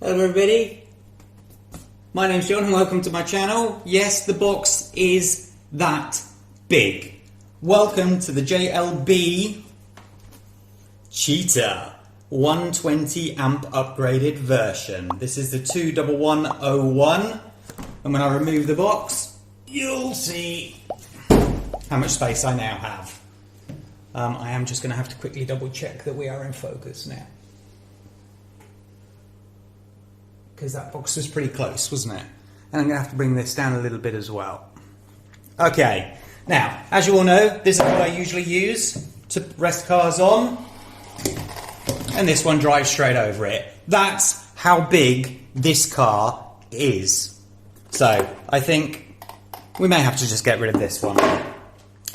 Hello everybody, my name's John and welcome to my channel. Yes, the box is that big. Welcome to the JLB Cheetah 120 amp upgraded version. This is the 21101, and when I remove the box you'll see how much space I now have. I am just going to have to quickly double check that we are in focus now, because that box was pretty close, wasn't it? And I'm going to have to bring this down a little bit as well. Okay, now, as you all know, this is what I usually use to rest cars on, and this one drives straight over it. That's how big this car is. So, I think we may have to just get rid of this one.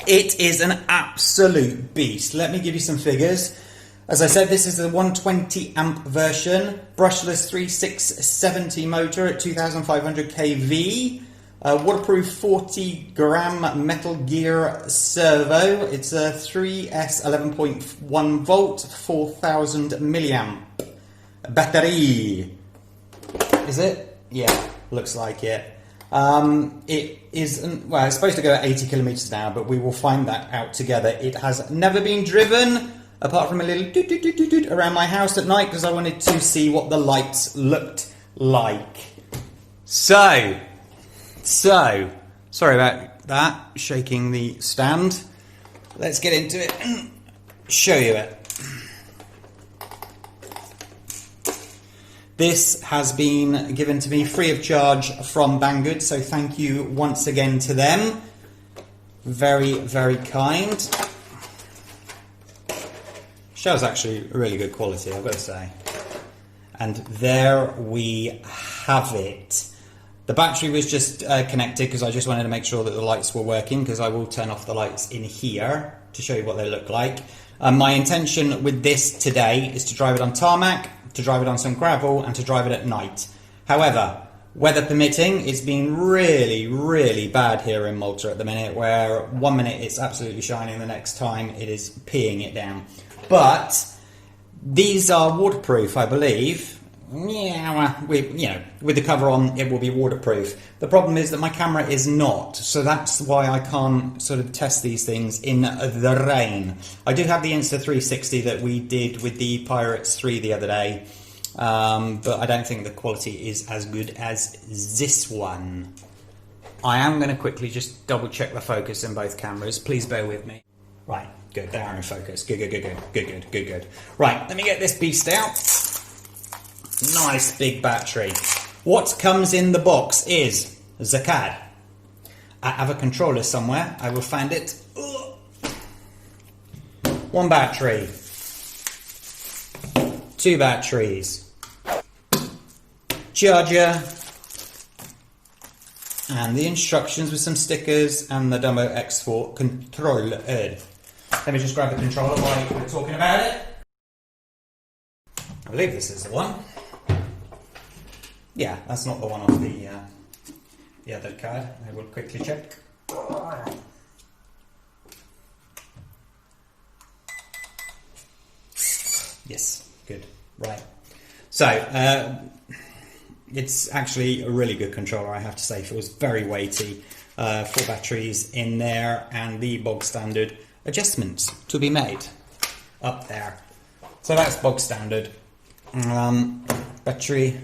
It is an absolute beast. Let me give you some figures. As I said, this is the 120 amp version, brushless 3670 motor at 2500 kV, waterproof 40 gram metal gear servo. It's a 3S 11.1 volt, 4000 milliamp battery. Is it? Yeah, looks like it. It is, well, it's supposed to go at 80 kilometers an hour, but we will find that out together. It has never been driven, apart from a little doot doot doot doot doot around my house at night, because I wanted to see what the lights looked like. So, sorry about that, shaking the stand. Let's get into it and show you it. This has been given to me free of charge from Banggood, so thank you once again to them. Very, very kind. Shell's actually really good quality, I've got to say. And there we have it. The battery was just connected because I just wanted to make sure that the lights were working, because I will turn off the lights in here to show you what they look like. My intention with this today is to drive it on tarmac, to drive it on some gravel, and to drive it at night. However, weather permitting, it's been really, really bad here in Malta at the minute, where 1 minute it's absolutely shining, the next time it is peeing it down. But these are waterproof, I believe. Yeah, with the cover on, it will be waterproof. The problem is that my camera is not, so that's why I can't sort of test these things in the rain. I do have the Insta360 that we did with the Pirates 3 the other day, but I don't think the quality is as good as this one. I am going to quickly just double check the focus in both cameras. Please bear with me. Right, good, they are in focus. Good. Right, let me get this beast out. Nice big battery. What comes in the box is Zakad. I have a controller somewhere. I will find it. One battery. Two batteries. Charger. And the instructions with some stickers and the Dumbo X4 controller. Let me just grab the controller while we're talking about it. I believe this is the one. Yeah, that's not the one off the other card. I will quickly check. Yes, good. Right. So, it's actually a really good controller, I have to say. It was very weighty. 4 batteries in there, and the bog standard adjustments to be made up there. So that's bog standard. Battery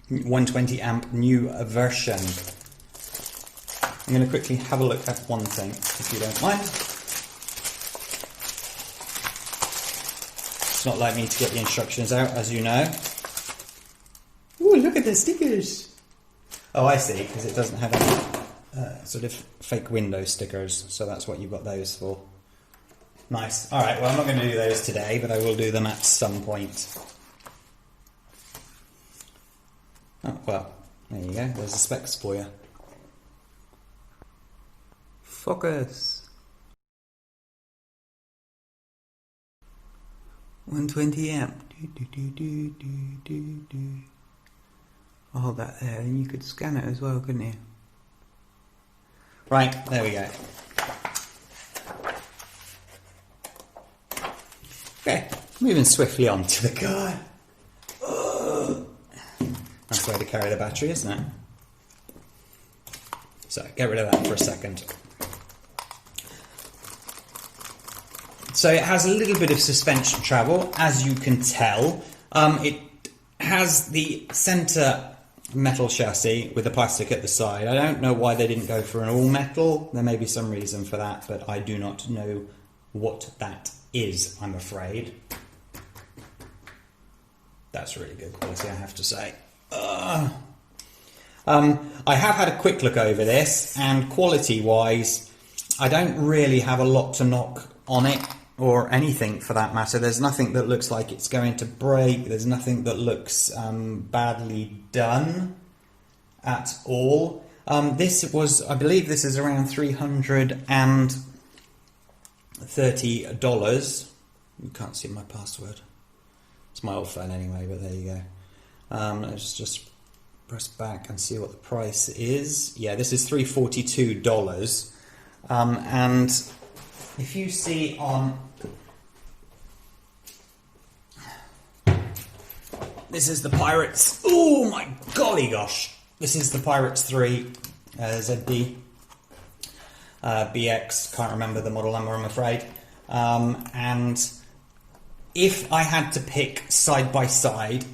120 amp new version. I'm going to quickly have a look at one thing, if you don't mind. It's not like me to get the instructions out, as you know. Ooh, look at the stickers! Oh, I see, because it doesn't have any sort of fake window stickers, so that's what you've got those for. Nice. Alright, well, I'm not going to do those today, but I will do them at some point. Oh, well, there you go. There's the specs for you. Focus. 120 amp. I'll hold that there, and you could scan it as well, couldn't you? Right, there we go. Okay, moving swiftly on to the car. That's the way to carry the battery, isn't it? So get rid of that for a second. So it has a little bit of suspension travel, as you can tell. It has the centre metal chassis with the plastic at the side. I don't know why they didn't go for an all metal. There may be some reason for that, but I do not know what that is, I'm afraid. That's really good quality, I have to say. I have had a quick look over this, and quality-wise, I don't really have a lot to knock on it, or anything for that matter. There's nothing that looks like it's going to break. There's nothing that looks badly done at all. This was, I believe this is around $330. You can't see my password. It's my old phone anyway, but there you go. Let's just press back and see what the price is. Yeah, this is $342. And if you see on... This is the Pirates. Oh my golly gosh. This is the Pirates 3 ZD BX. Can't remember the model number, I'm afraid. And if I had to pick side by side,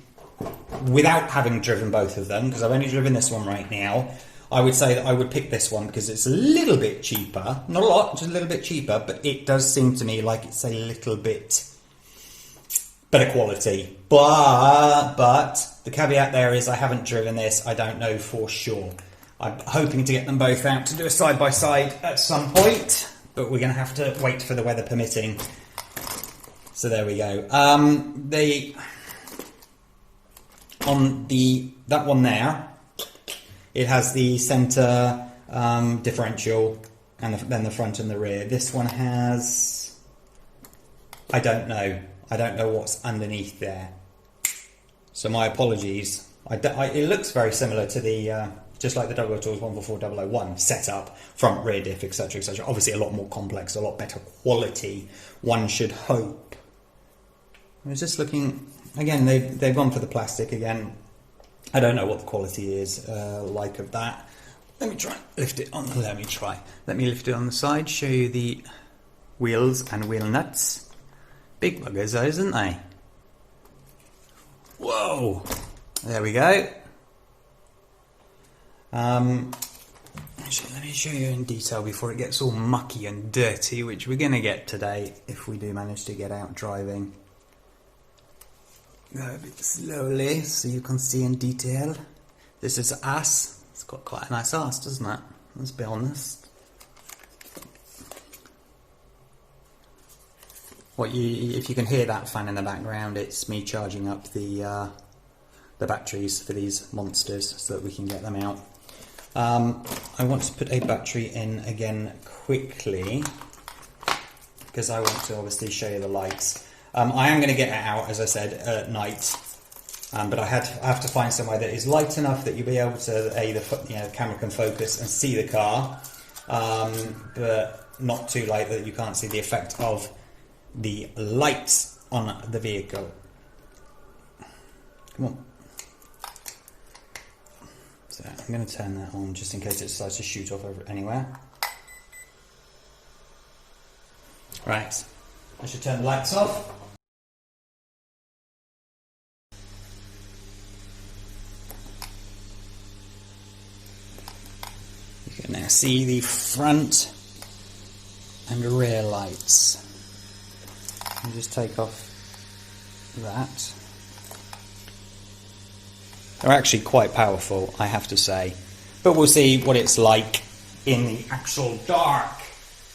without having driven both of them, because I've only driven this one right now, I would say that I would pick this one because it's a little bit cheaper. Not a lot, just a little bit cheaper, but it does seem to me like it's a little bit better quality. But the caveat there is I haven't driven this. I don't know for sure. I'm hoping to get them both out to do a side-by-side at some point, but we're going to have to wait for the weather permitting. So there we go. That one there, it has the centre differential and then the front and the rear. This one has, I don't know what's underneath there. So my apologies. It looks very similar to the, just like the Double Tools 144001 setup, front, rear diff, etc, etc. Obviously a lot more complex, a lot better quality, one should hope. I was just looking, again, they've gone for the plastic again. I don't know what the quality is like of that. Let me try lift it on. Let me lift it on the side. Show you the wheels and wheel nuts. Big buggers, those, aren't they? Whoa! There we go. Actually, let me show you in detail before it gets all mucky and dirty, which we're going to get today if we do manage to get out driving. Go a bit slowly so you can see in detail. This is ass. It's got quite a nice ass, doesn't it? Let's be honest. If you can hear that fan in the background, it's me charging up the batteries for these monsters so that we can get them out. I want to put a battery in again quickly because I want to obviously show you the lights. I am going to get it out, as I said, at night, but I have to find somewhere that is light enough that you'll be able to, the camera can focus and see the car, but not too light that you can't see the effect of the lights on the vehicle. Come on. So I'm going to turn that on just in case it decides to shoot off over anywhere. Right, I should turn the lights off. You can now see the front and rear lights. I'll just take off that. They're actually quite powerful, I have to say. But we'll see what it's like in the actual dark.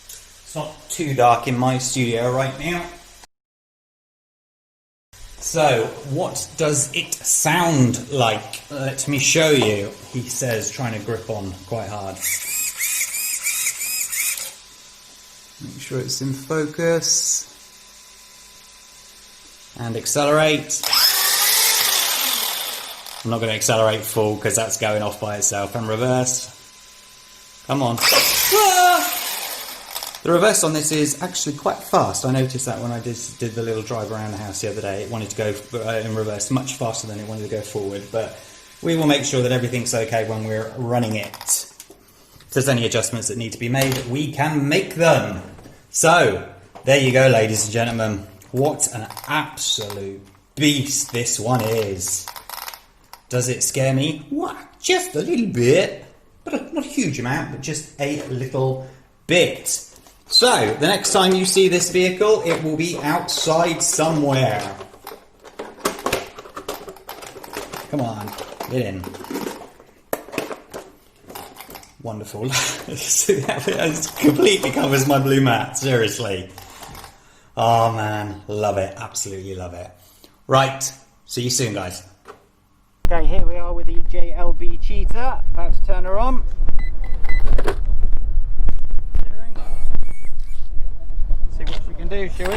It's not too dark in my studio right now. So, what does it sound like? Let me show you, he says, trying to grip on quite hard. Make sure it's in focus. And accelerate. I'm not going to accelerate full because that's going off by itself. And reverse. Come on. Ah! The reverse on this is actually quite fast. I noticed that when I did the little drive around the house the other day. It wanted to go in reverse much faster than it wanted to go forward. But we will make sure that everything's okay when we're running it. If there's any adjustments that need to be made, we can make them. So, there you go, ladies and gentlemen. What an absolute beast this one is. Does it scare me? What? Just a little bit. But not a huge amount, but just a little bit. So, the next time you see this vehicle, it will be outside somewhere. Come on, get in. Wonderful. It completely covers my blue mat, seriously. Oh man, love it, absolutely love it. Right, see you soon, guys. Okay, here we are with the JLB Cheetah, about to turn her on. Steering. See what she can do, shall we?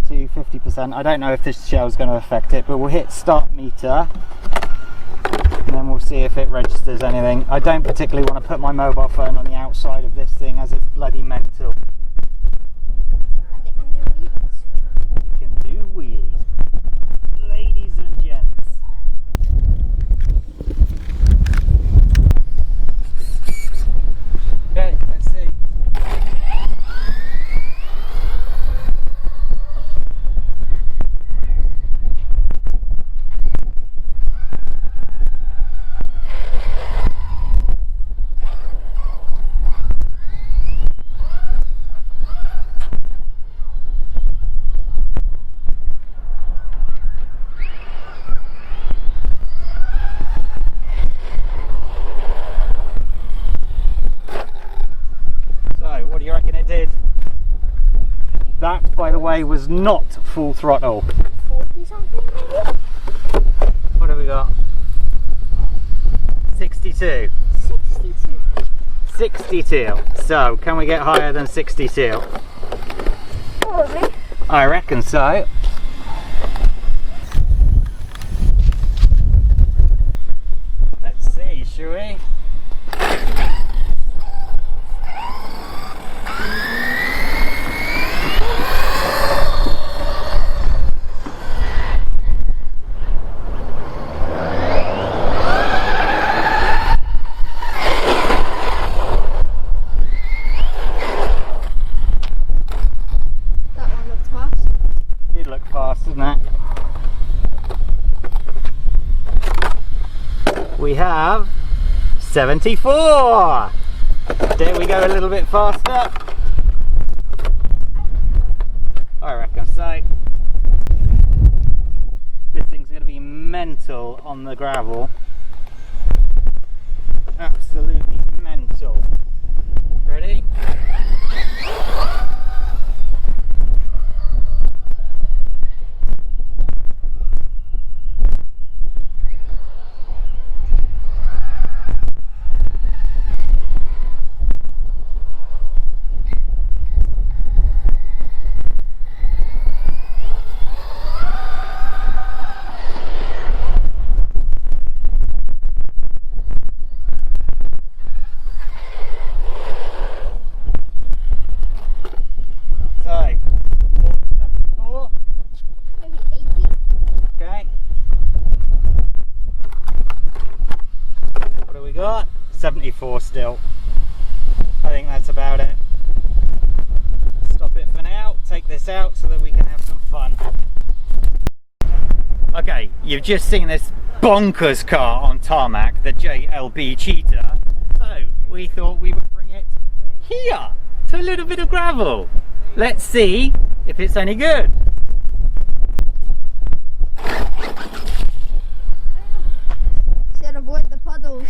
To 50%. I don't know if this shell is going to affect it, but we'll hit start meter and then we'll see if it registers anything. I don't particularly want to put my mobile phone on the outside of this thing as it's bloody mental. And it can do wheelies. It can do wheelies. Ladies and gents. Okay, let's see. What do you reckon it did? That, by the way, was not full throttle. 40 something maybe? What have we got? 62. 62. 62. So, can we get higher than 62? Probably. I reckon so. Let's see, shall we? We have 74. Dare we go a little bit faster? I reckon so. This thing's going to be mental on the gravel. Absolutely mental. Ready? Got 74 still. I think that's about it. Stop it for now, take this out so that we can have some fun. You've just seen this bonkers car on tarmac, the JLB Cheetah. So we thought we would bring it here to a little bit of gravel. Let's see if it's any good. Should avoid the puddles.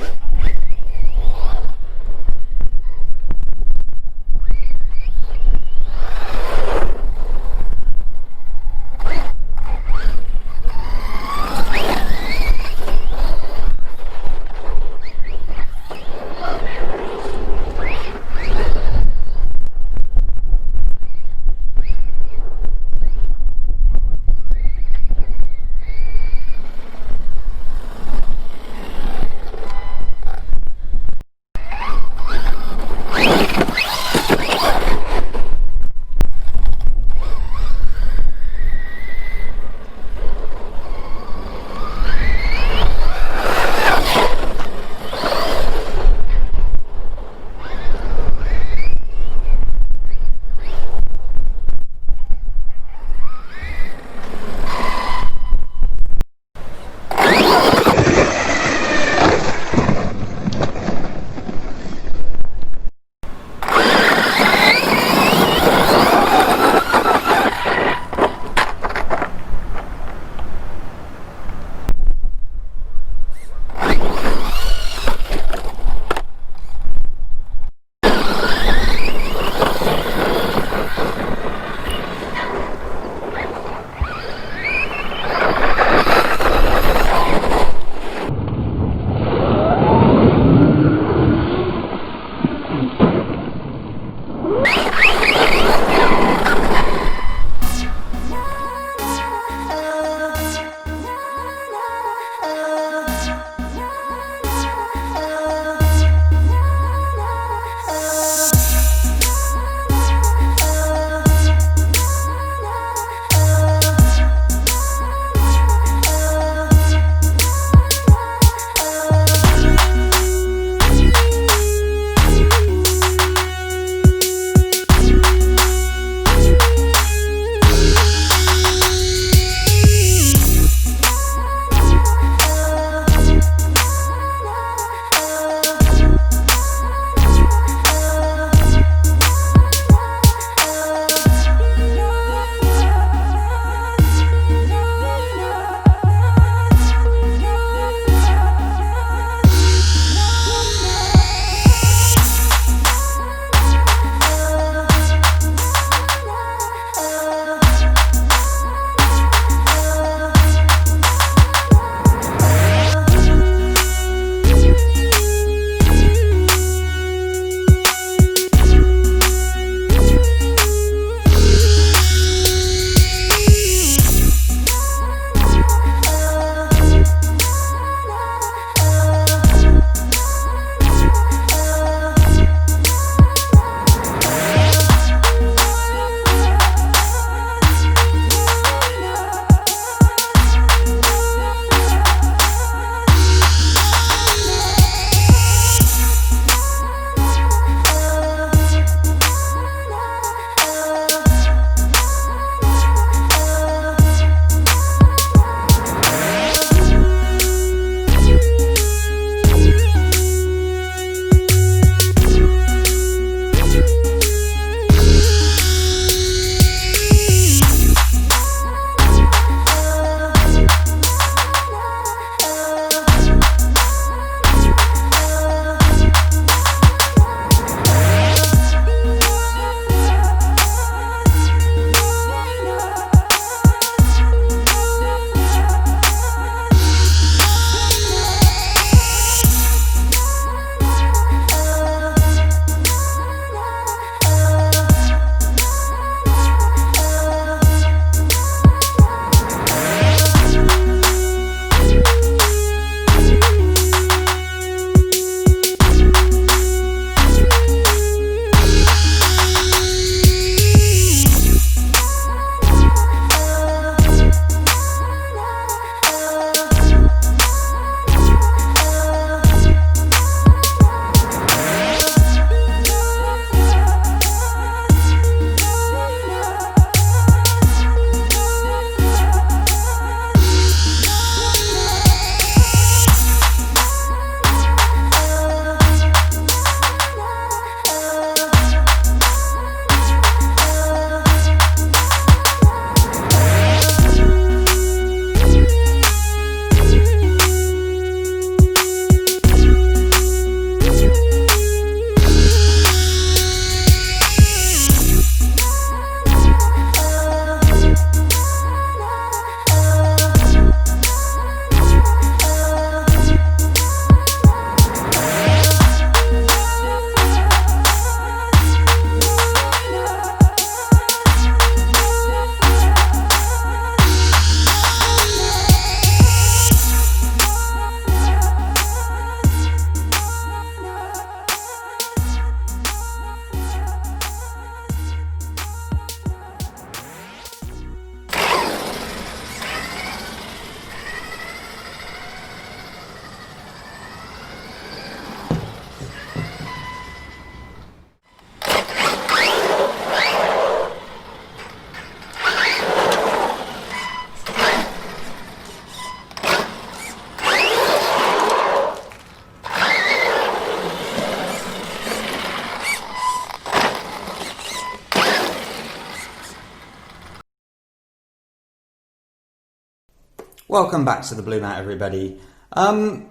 Welcome back to the Blue Mat, everybody. Can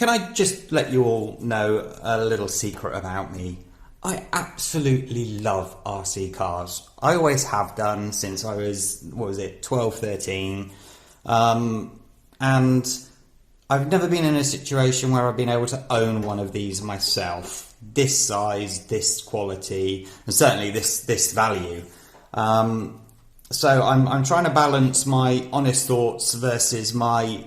I just let you all know a little secret about me? I absolutely love RC cars. I always have done since I was, 12, 13. And I've never been in a situation where I've been able to own one of these myself. This size, this quality, and certainly this value. So I'm trying to balance my honest thoughts versus my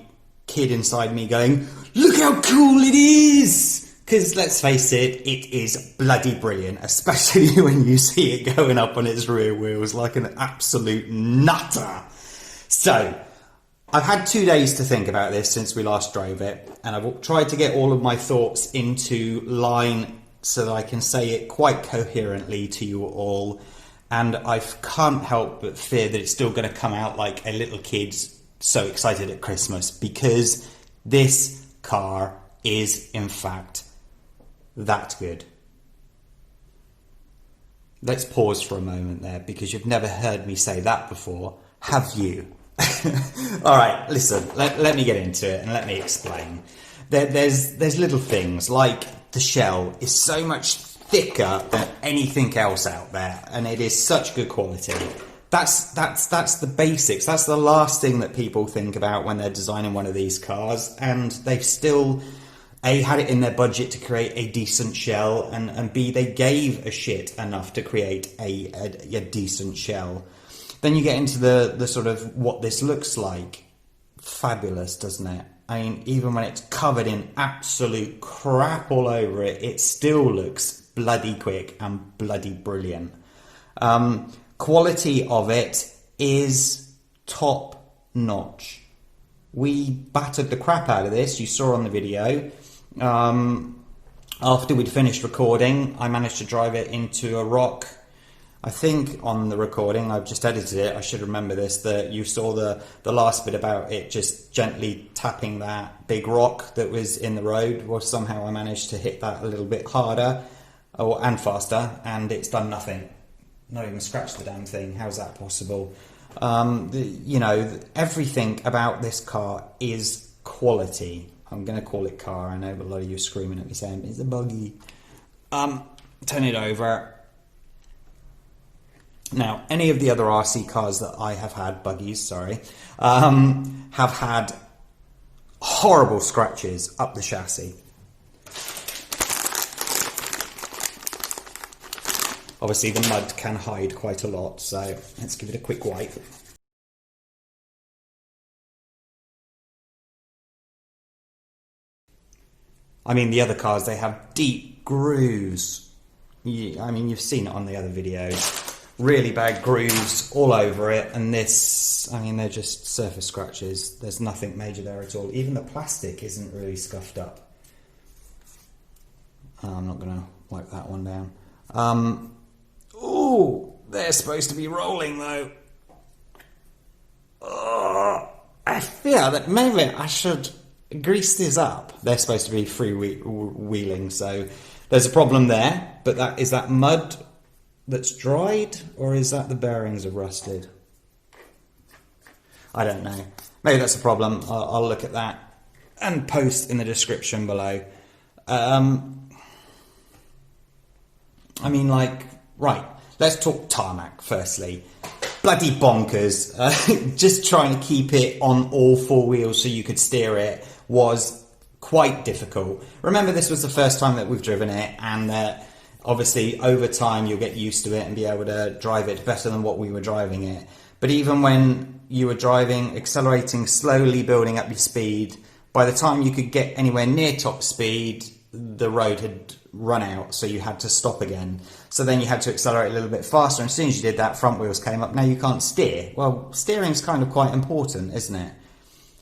kid inside me going, look how cool it is! Because let's face it, it is bloody brilliant, especially when you see it going up on its rear wheels like an absolute nutter. So, I've had 2 days to think about this since we last drove it, and I've tried to get all of my thoughts into line so that I can say it quite coherently to you all. And I can't help but fear that it's still going to come out like a little kid so excited at Christmas, because this car is, in fact, that good. Let's pause for a moment there, because you've never heard me say that before, have you? All right, listen, let me get into it and let me explain. There's little things like the shell is so much thicker than anything else out there, and it is such good quality. That's the basics. That's the last thing that people think about when they're designing one of these cars, and they've still had it in their budget to create a decent shell, and B, they gave a shit enough to create a decent shell. Then you get into the sort of what this looks like. Fabulous, doesn't it? I mean, even when it's covered in absolute crap all over it, it still looks bloody quick and bloody brilliant. Quality of it is top notch. We battered the crap out of this, you saw on the video. After we'd finished recording, I managed to drive it into a rock. I think on the recording, I've just edited it, I should remember this, that you saw the last bit about it just gently tapping that big rock that was in the road. Well, somehow I managed to hit that a little bit harder and faster, and it's done nothing. Not even scratched the damn thing. How's that possible? Everything about this car is quality. I'm going to call it car. I know a lot of you are screaming at me saying, it's a buggy. Turn it over. Now, any of the other RC cars that I have had, buggies, sorry, have had horrible scratches up the chassis. Obviously, the mud can hide quite a lot, so let's give it a quick wipe. I mean, the other cars, they have deep grooves. You've seen it on the other videos. Really bad grooves all over it, and this, they're just surface scratches. There's nothing major there at all. Even the plastic isn't really scuffed up. I'm not going to wipe that one down. Ooh, they're supposed to be rolling though. I fear that maybe I should grease these up. They're supposed to be freewheeling, so there's a problem there. But is that mud that's dried, or is that the bearings are rusted? I don't know. Maybe that's a problem. I'll look at that and post in the description below. Right, let's talk tarmac firstly. Bloody bonkers. Just trying to keep it on all four wheels so you could steer it was quite difficult. Remember, this was the first time that we've driven it, and obviously over time you'll get used to it and be able to drive it better than what we were driving it. But even when you were driving, accelerating, slowly building up your speed, by the time you could get anywhere near top speed, the road had run out, so you had to stop again. So then you had to accelerate a little bit faster, and as soon as you did that, front wheels came up. Now you can't steer. Well, steering's kind of quite important, isn't it?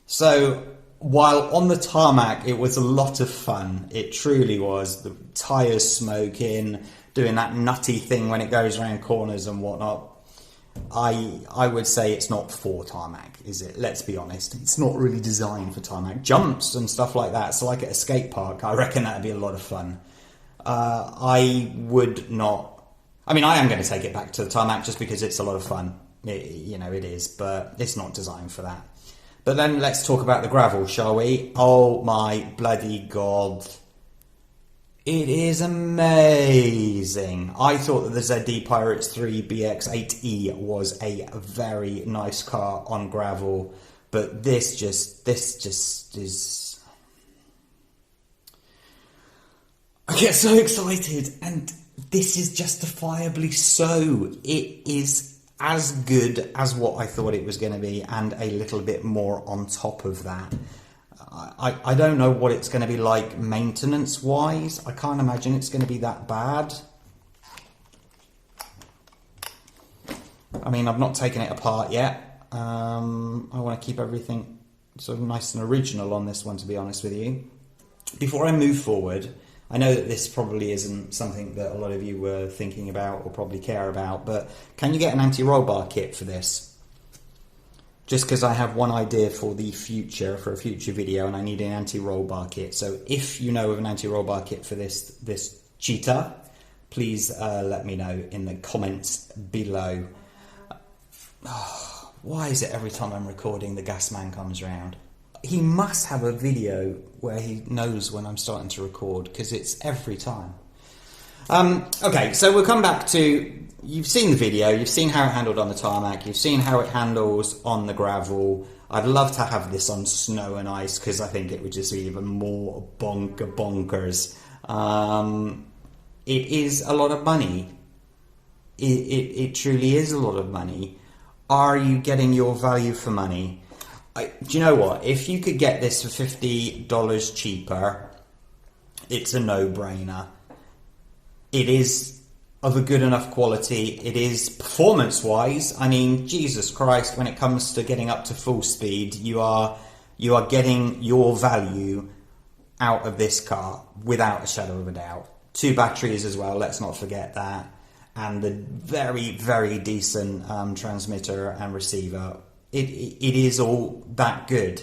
So while on the tarmac it was a lot of fun, it truly was, the tyres smoking, doing that nutty thing when it goes around corners and whatnot, I would say it's not for tarmac, is it? Let's be honest. It's not really designed for tarmac. Jumps and stuff like that, so like at a skate park, I reckon that'd be a lot of fun. I would not... I am going to take it back to the tarmac just because it's a lot of fun. It is, but it's not designed for that. But then let's talk about the gravel, shall we? Oh my bloody God. It is amazing. I thought that the ZD Pirates 3 BX8E was a very nice car on gravel, but this just is... I get so excited, and this is justifiably so. It is as good as what I thought it was going to be, and a little bit more on top of that. I don't know what it's going to be like maintenance wise. I can't imagine it's going to be that bad. I mean, I've not taken it apart yet. I want to keep everything sort of nice and original on this one, to be honest with you. Before I move forward, I know that this probably isn't something that a lot of you were thinking about or probably care about, but can you get an anti-roll bar kit for this? Just because I have one idea for the future, for a future video, and I need an anti-roll bar kit. So if you know of an anti-roll bar kit for this Cheetah, please let me know in the comments below. Why is it every time I'm recording the gas man comes around? He must have a video where he knows when I'm starting to record, because it's every time. Okay, so we'll come back to, you've seen the video, you've seen how it handled on the tarmac, you've seen how it handles on the gravel. I'd love to have this on snow and ice, because I think it would just be even more bonkers. It is a lot of money. It truly is a lot of money. Are you getting your value for money? Do you know what? If you could get this for $50 cheaper, it's a no-brainer. It is of a good enough quality. It is performance-wise. I mean, Jesus Christ, when it comes to getting up to full speed, you are getting your value out of this car without a shadow of a doubt. 2 batteries as well, let's not forget that. And the very, very decent transmitter and receiver. It is all that good.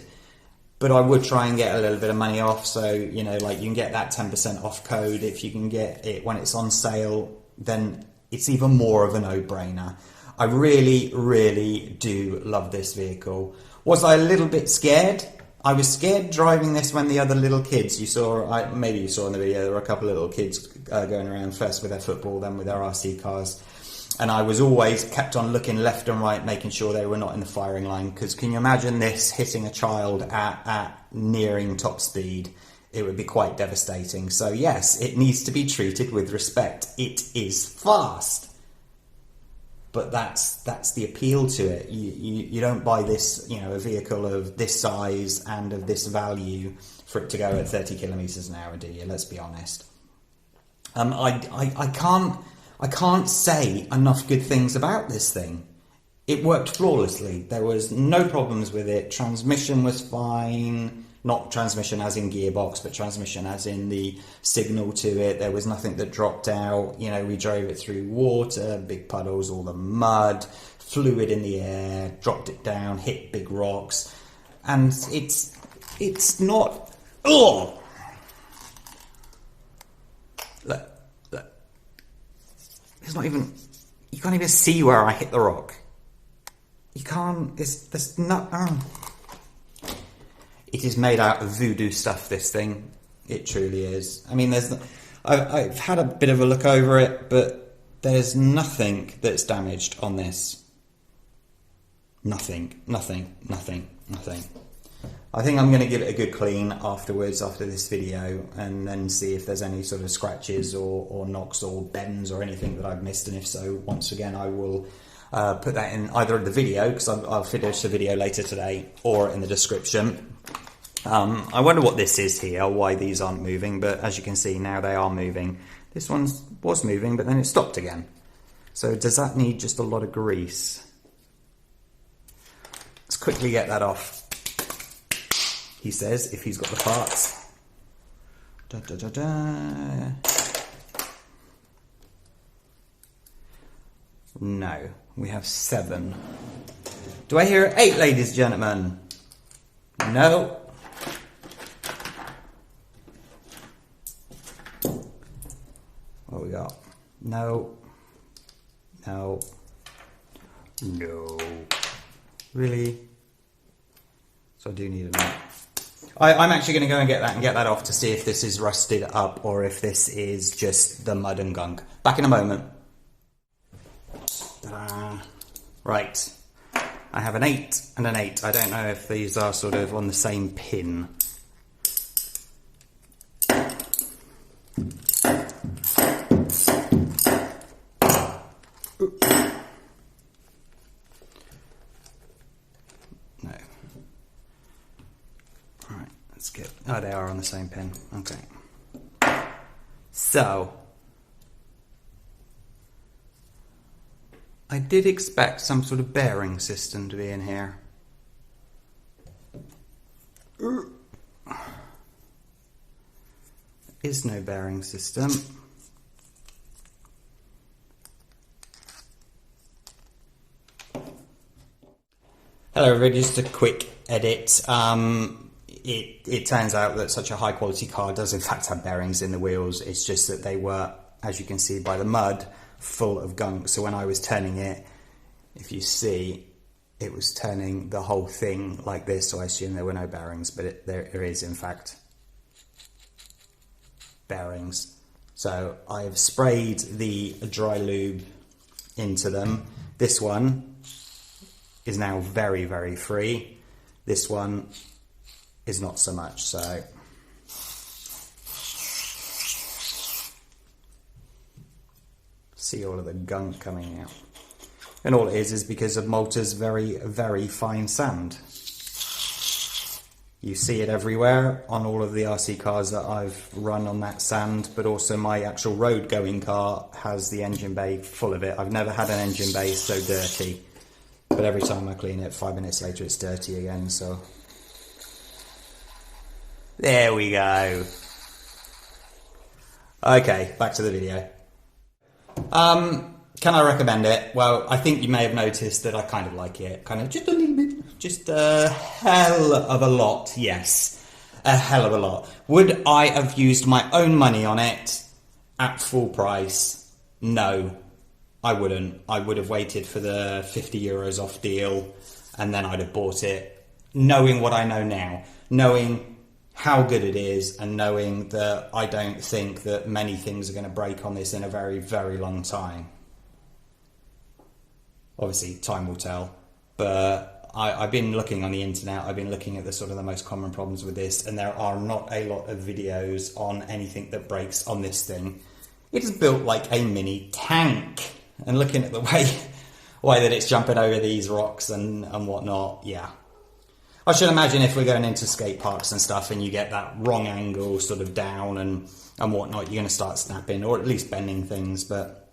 But I would try and get a little bit of money off. So, you know, like you can get that 10% off code. If you can get it when it's on sale, then it's even more of a no-brainer. I really, really do love this vehicle. Was I a little bit scared? I was scared driving this when the other little kids, you saw, maybe you saw in the video, there were a couple of little kids going around, first with their football, then with their RC cars. And I was always kept on looking left and right, making sure they were not in the firing line. Because can you imagine this hitting a child at nearing top speed? It would be quite devastating. So yes, it needs to be treated with respect. It is fast. But that's the appeal to it. You don't buy this, you know, a vehicle of this size and of this value for it to go at 30 kilometers an hour, do you? Let's be honest. I can't say enough good things about this thing. It worked flawlessly. There was no problems with it. Transmission was fine. Not transmission as in gearbox, but transmission as in the signal to it. There was nothing that dropped out. You know, we drove it through water, big puddles, all the mud, fluid in the air, dropped it down, hit big rocks. And it's not... Ugh! Look. It's not even, you can't even see where I hit the rock. You can't, there's not, It is made out of voodoo stuff, this thing. It truly is. I mean, I've had a bit of a look over it, but there's nothing that's damaged on this. Nothing. I think I'm going to give it a good clean afterwards, after this video, and then see if there's any sort of scratches or knocks or bends or anything that I've missed. And if so, once again, I will put that in either the video, because I'll finish the video later today, or in the description. I wonder what this is here, why these aren't moving, but as you can see now they are moving. This one was moving, but then it stopped again. So does that need just a lot of grease? Let's quickly get that off. He says, if he's got the parts. No, we have 7. Do I hear 8, ladies and gentlemen? No. What we got? No. Really? So I do need a minute. I'm actually going to go and get that off to see if this is rusted up or if this is just the mud and gunk. Back in a moment. Ta-da. Right. I have an 8 and an 8. I don't know if these are sort of on the same pin. No. Right, let's get... Oh, they are on the same pin. Okay. So... I did expect some sort of bearing system to be in here. There is no bearing system. Hello everybody, just a quick edit. It turns out that such a high quality car does in fact have bearings in the wheels. It's just that they were, as you can see by the mud, full of gunk. So when I was turning it, if you see, it was turning the whole thing like this. So I assume there were no bearings, but there is in fact bearings. So I've sprayed the dry lube into them. This one is now very, very free. This one is not so much. So see all of the gunk coming out. And all it is because of Malta's very, very fine sand. You see it everywhere on all of the RC cars that I've run on that sand, but also my actual road going car has the engine bay full of it. I've never had an engine bay so dirty, but every time I clean it, 5 minutes later it's dirty again, so. There we go. Okay, back to the video. Can I recommend it? Well, I think you may have noticed that I kind of like it. Kind of just a little bit. Just a hell of a lot, yes. A hell of a lot. Would I have used my own money on it at full price? No, I wouldn't. I would have waited for the 50 euros off deal and then I'd have bought it, knowing what I know now. Knowing how good it is and knowing that I don't think that many things are going to break on this in a very, very long time. Obviously, time will tell, but I've been looking on the internet, I've been looking at the sort of the most common problems with this, and there are not a lot of videos on anything that breaks on this thing. It is built like a mini tank, and looking at the way that it's jumping over these rocks and whatnot, yeah. I should imagine if we're going into skate parks and stuff and you get that wrong angle sort of down and whatnot, you're going to start snapping or at least bending things, but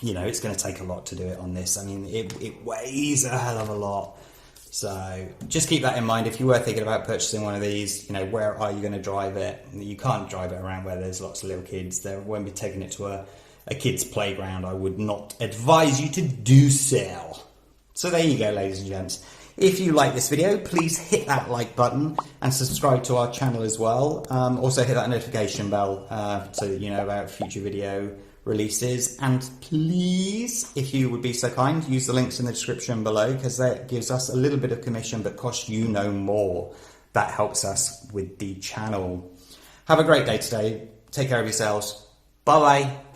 you know, it's going to take a lot to do it on this. I mean, it weighs a hell of a lot. So just keep that in mind. If you were thinking about purchasing one of these, you know, where are you going to drive it? You can't drive it around where there's lots of little kids. They won't be taking it to a kid's playground. I would not advise you to do so. So there you go, ladies and gents. If you like this video, please hit that like button and subscribe to our channel as well. Also hit that notification bell so that you know about future video releases, and please, if you would be so kind, use the links in the description below because that gives us a little bit of commission but costs you no more. That helps us with the channel. Have a great day today. Take care of yourselves. Bye bye.